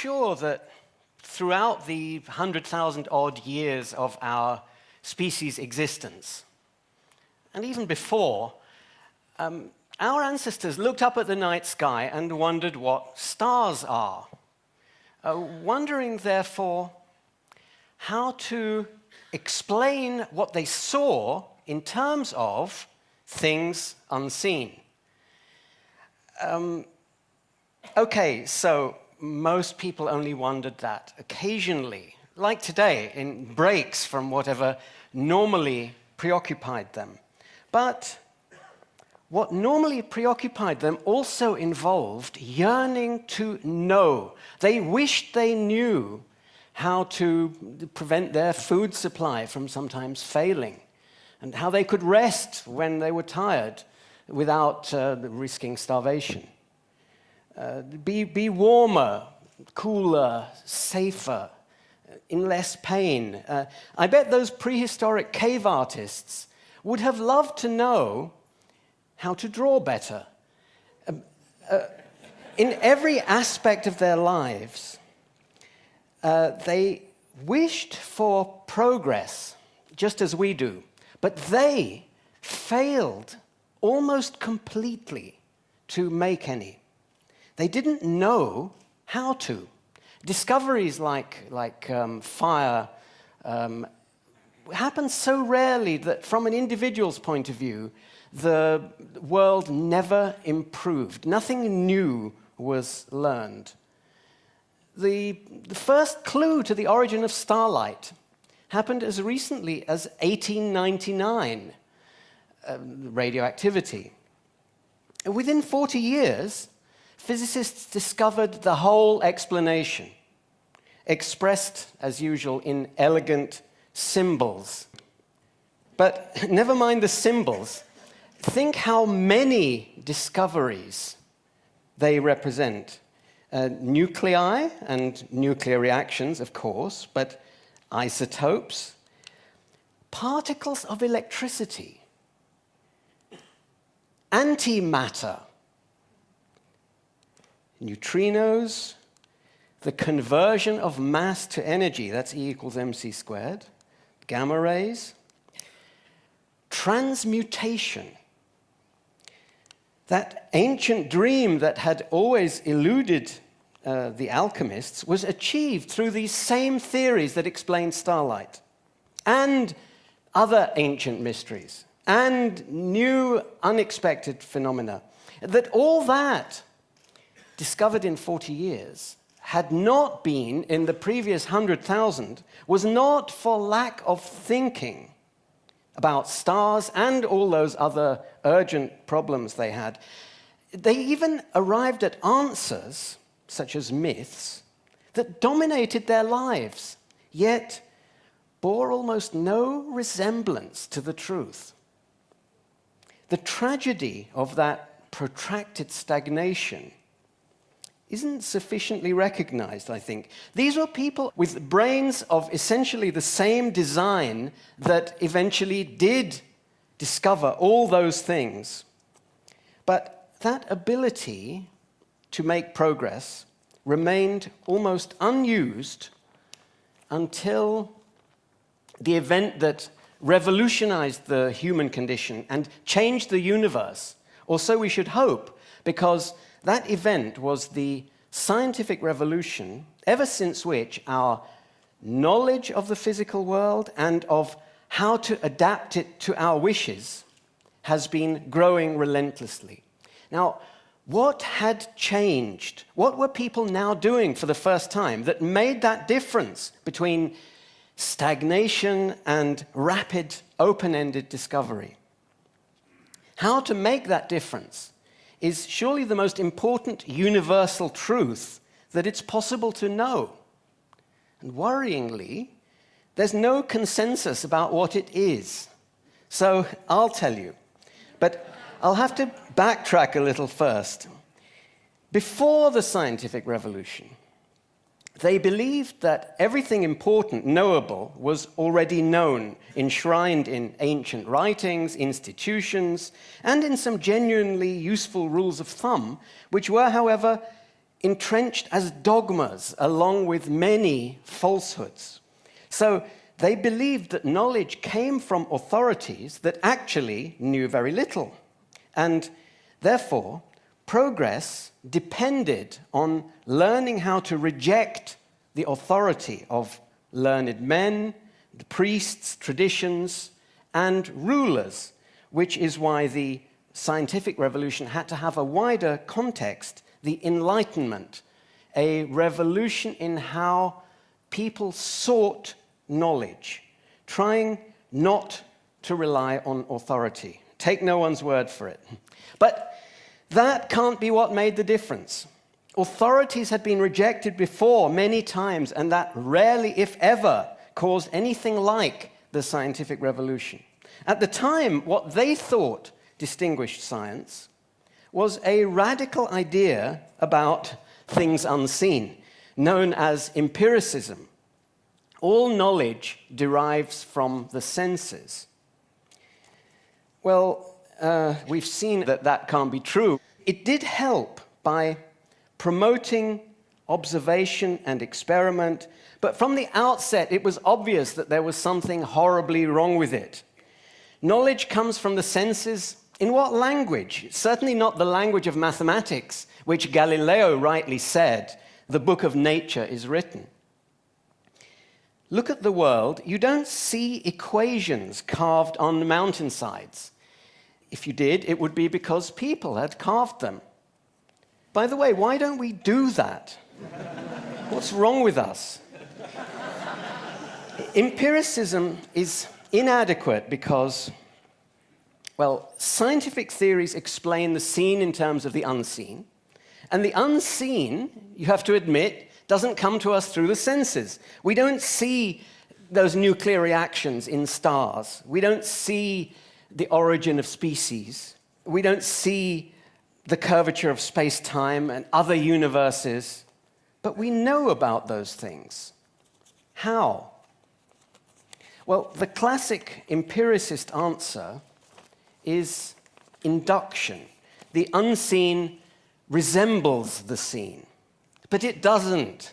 sure that throughout the 100,000 odd years of our species' existence, and even before, our ancestors looked up at the night sky and wondered what stars are, wondering, therefore, how to explain what they saw in terms of things unseen. Okay, so most people only wondered that occasionally, like today, in breaks from whatever normally preoccupied them. But what normally preoccupied them also involved yearning to know. They wished they knew how to prevent their food supply from sometimes failing, and how they could rest when they were tired without risking starvation. Be warmer, cooler, safer, in less pain. I bet those prehistoric cave artists would have loved to know how to draw better. In every aspect of their lives, they wished for progress, just as we do, but they failed almost completely to make any. They didn't know how to. Discoveries like fire happen so rarely that from an individual's point of view, the world never improved. Nothing new was learned. The first clue to the origin of starlight happened as recently as 1899, radioactivity. Within 40 years, physicists discovered the whole explanation, expressed, as usual, in elegant symbols. But never mind the symbols. Think how many discoveries they represent. Nuclei and nuclear reactions, of course, but isotopes, particles of electricity, antimatter, neutrinos, the conversion of mass to energy, that's E equals mc squared, gamma rays, transmutation. That ancient dream that had always eluded the alchemists was achieved through these same theories that explain starlight, and other ancient mysteries, and new unexpected phenomena. That all that, discovered in 40 years, had not been in the previous 100,000, was not for lack of thinking about stars and all those other urgent problems they had. They even arrived at answers, such as myths, that dominated their lives, yet bore almost no resemblance to the truth. The tragedy of that protracted stagnation isn't sufficiently recognized, I think. These were people with brains of essentially the same design that eventually did discover all those things. But that ability to make progress remained almost unused until the event that revolutionized the human condition and changed the universe, or so we should hope, because that event was the scientific revolution, ever since which our knowledge of the physical world and of how to adapt it to our wishes has been growing relentlessly. Now, what had changed? What were people now doing for the first time that made that difference between stagnation and rapid, open-ended discovery? How to make that difference is surely the most important universal truth that it's possible to know. And worryingly, there's no consensus about what it is. So I'll tell you, but I'll have to backtrack a little first. Before the scientific revolution, they believed that everything important, knowable, was already known, enshrined in ancient writings, institutions, and in some genuinely useful rules of thumb, which were, however, entrenched as dogmas along with many falsehoods. So they believed that knowledge came from authorities that actually knew very little. And therefore, progress depended on learning how to reject the authority of learned men, the priests, traditions, and rulers, which is why the scientific revolution had to have a wider context, the Enlightenment, a revolution in how people sought knowledge, trying not to rely on authority. Take no one's word for it. But that can't be what made the difference. Authorities had been rejected before many times, and that rarely, if ever, caused anything like the scientific revolution. At the time, what they thought distinguished science was a radical idea about things unseen, known as empiricism. All knowledge derives from the senses. Well, we've seen that that can't be true. It did help by promoting observation and experiment, but from the outset it was obvious that there was something horribly wrong with it. Knowledge comes from the senses. In what language? Certainly not the language of mathematics, which Galileo rightly said, the book of nature is written. Look at the world. You don't see equations carved on mountainsides. If you did, it would be because people had carved them. By the way, why don't we do that? What's wrong with us? Empiricism is inadequate because, well, scientific theories explain the seen in terms of the unseen, and the unseen, you have to admit, doesn't come to us through the senses. We don't see those nuclear reactions in stars. We don't see the origin of species. We don't see the curvature of space-time and other universes, but we know about those things. How? Well, the classic empiricist answer is induction. The unseen resembles the seen, but it doesn't.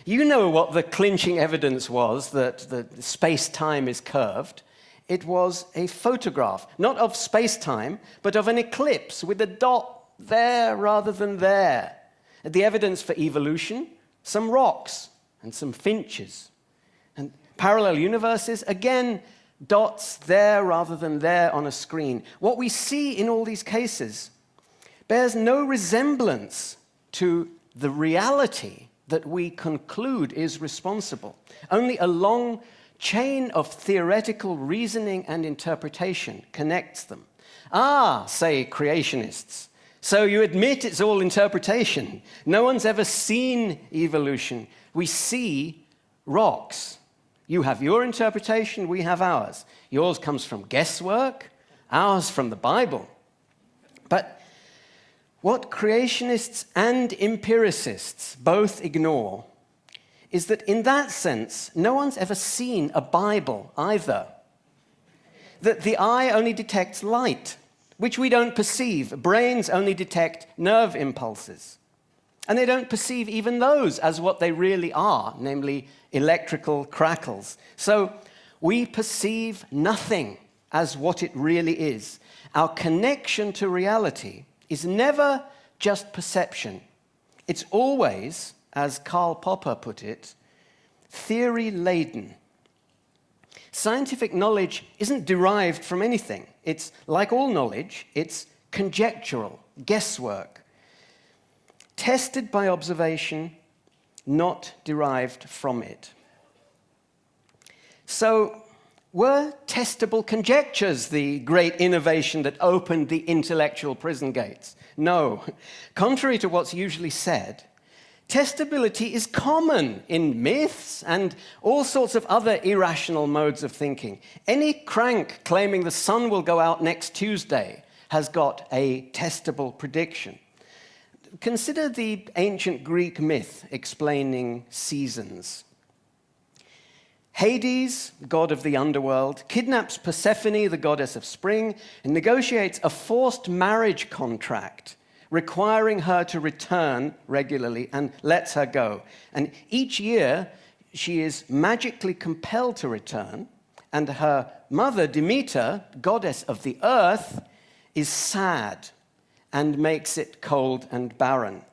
You know what the clinching evidence was that the space-time is curved. It was a photograph, not of space-time, but of an eclipse with a dot there rather than there. The evidence for evolution, some rocks and some finches. And parallel universes, again, dots there rather than there on a screen. What we see in all these cases bears no resemblance to the reality that we conclude is responsible. Only a long chain of theoretical reasoning and interpretation connects them. Ah, say creationists, so you admit it's all interpretation. No one's ever seen evolution. We see rocks. You have your interpretation, we have ours. Yours comes from guesswork, ours from the Bible. But what creationists and empiricists both ignore is that in that sense, no one's ever seen a Bible either. That the eye only detects light, which we don't perceive. Brains only detect nerve impulses. And they don't perceive even those as what they really are, namely electrical crackles. So we perceive nothing as what it really is. Our connection to reality is never just perception. It's always, as Karl Popper put it, theory-laden. Scientific knowledge isn't derived from anything. It's, like all knowledge, it's conjectural, guesswork, tested by observation, not derived from it. So, were testable conjectures the great innovation that opened the intellectual prison gates? No. Contrary to what's usually said, testability is common in myths and all sorts of other irrational modes of thinking. Any crank claiming the sun will go out next Tuesday has got a testable prediction. Consider the ancient Greek myth explaining seasons. Hades, god of the underworld, kidnaps Persephone, the goddess of spring, and negotiates a forced marriage contract requiring her to return regularly and lets her go. And each year, she is magically compelled to return, and her mother, Demeter, goddess of the earth, is sad and makes it cold and barren.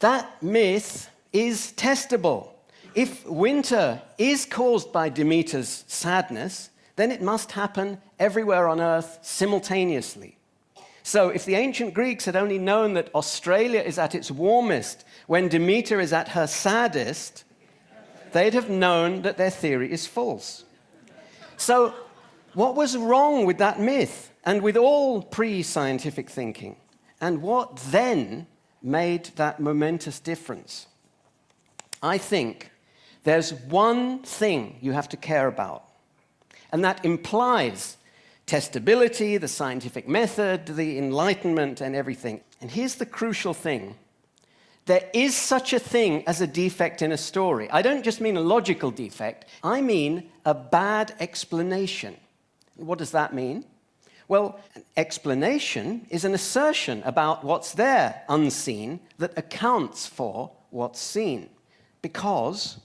That myth is testable. If winter is caused by Demeter's sadness, then it must happen everywhere on earth simultaneously. So if the ancient Greeks had only known that Australia is at its warmest when Demeter is at her saddest, they'd have known that their theory is false. So what was wrong with that myth and with all pre-scientific thinking? And what then made that momentous difference? I think there's one thing you have to care about, and that implies testability, the scientific method, the Enlightenment, and everything. And here's the crucial thing. There is such a thing as a defect in a story. I don't just mean a logical defect, I mean a bad explanation. What does that mean? Well, an explanation is an assertion about what's there, unseen, that accounts for what's seen. Because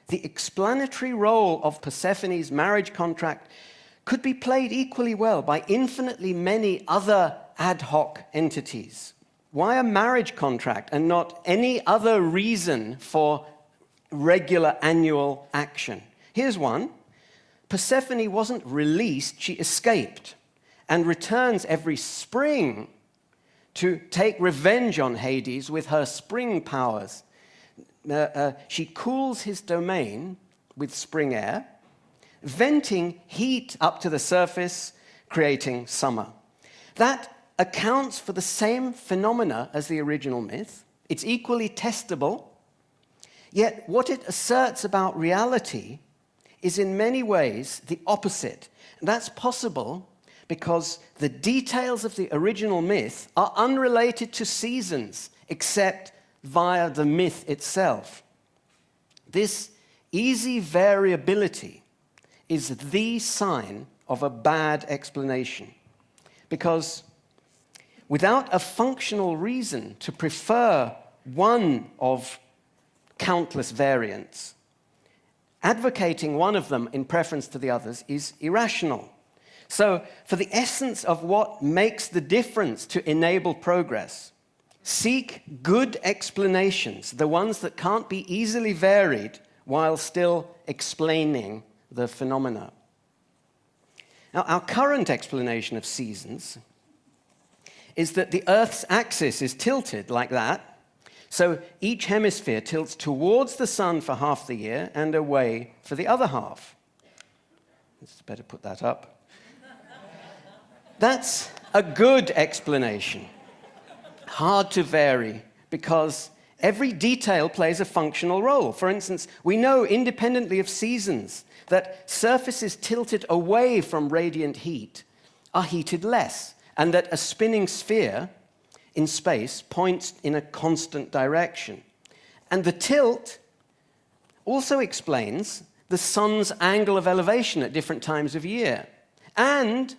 the explanatory role of Persephone's marriage contract could be played equally well by infinitely many other ad hoc entities. Why a marriage contract and not any other reason for regular annual action? Here's one. Persephone wasn't released, she escaped and returns every spring to take revenge on Hades with her spring powers. She cools his domain with spring air, venting heat up to the surface, creating summer. That accounts for the same phenomena as the original myth. It's equally testable, yet what it asserts about reality is in many ways the opposite. And that's possible because the details of the original myth are unrelated to seasons except via the myth itself. This easy variability is the sign of a bad explanation, because without a functional reason to prefer one of countless variants, advocating one of them in preference to the others is irrational. So, for the essence of what makes the difference to enable progress, seek good explanations, the ones that can't be easily varied while still explaining the phenomena. Now, our current explanation of seasons is that the Earth's axis is tilted like that, so each hemisphere tilts towards the sun for half the year and away for the other half. Let's better put that up. That's a good explanation. Hard to vary, because every detail plays a functional role. For instance, we know independently of seasons that surfaces tilted away from radiant heat are heated less, and that a spinning sphere in space points in a constant direction. And the tilt also explains the sun's angle of elevation at different times of year, and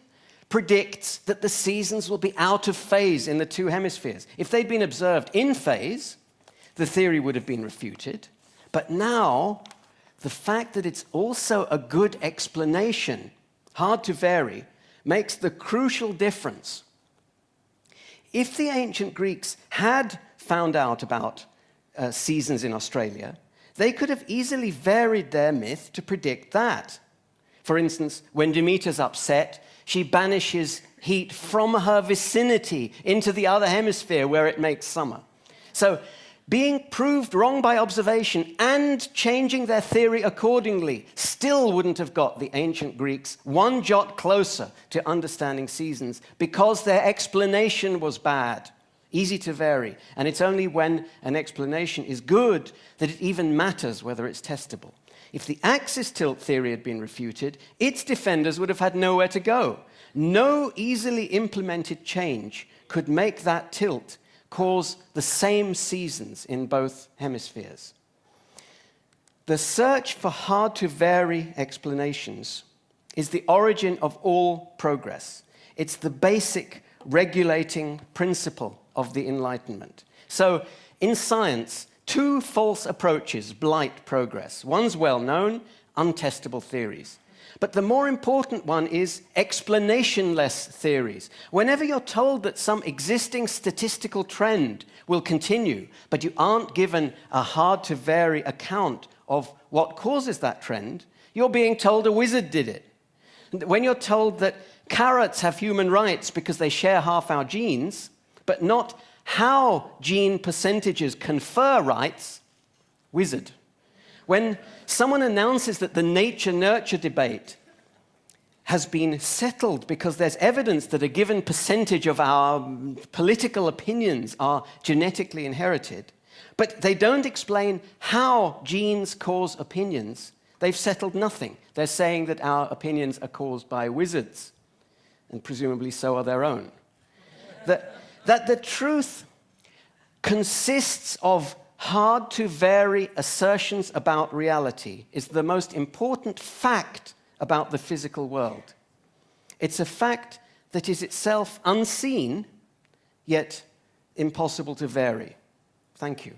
predicts that the seasons will be out of phase in the two hemispheres. If they'd been observed in phase, the theory would have been refuted. But now, the fact that it's also a good explanation, hard to vary, makes the crucial difference. If the ancient Greeks had found out about seasons in Australia, they could have easily varied their myth to predict that. For instance, when Demeter's upset, she banishes heat from her vicinity into the other hemisphere where it makes summer. So, being proved wrong by observation and changing their theory accordingly still wouldn't have got the ancient Greeks one jot closer to understanding seasons, because their explanation was bad, easy to vary. And it's only when an explanation is good that it even matters whether it's testable. If the axis tilt theory had been refuted, its defenders would have had nowhere to go. No easily implemented change could make that tilt cause the same seasons in both hemispheres. The search for hard-to-vary explanations is the origin of all progress. It's the basic regulating principle of the Enlightenment. So, in science, two false approaches blight progress. One's well known, untestable theories. But the more important one is explanation-less theories. Whenever you're told that some existing statistical trend will continue, but you aren't given a hard-to-vary account of what causes that trend, you're being told a wizard did it. When you're told that carrots have human rights because they share half our genes, but not how gene percentages confer rights, wizard. When someone announces that the nature-nurture debate has been settled because there's evidence that a given percentage of our political opinions are genetically inherited, but they don't explain how genes cause opinions, they've settled nothing. They're saying that our opinions are caused by wizards, and presumably so are their own. That the truth consists of hard-to-vary assertions about reality is the most important fact about the physical world. It's a fact that is itself unseen, yet impossible to vary. Thank you.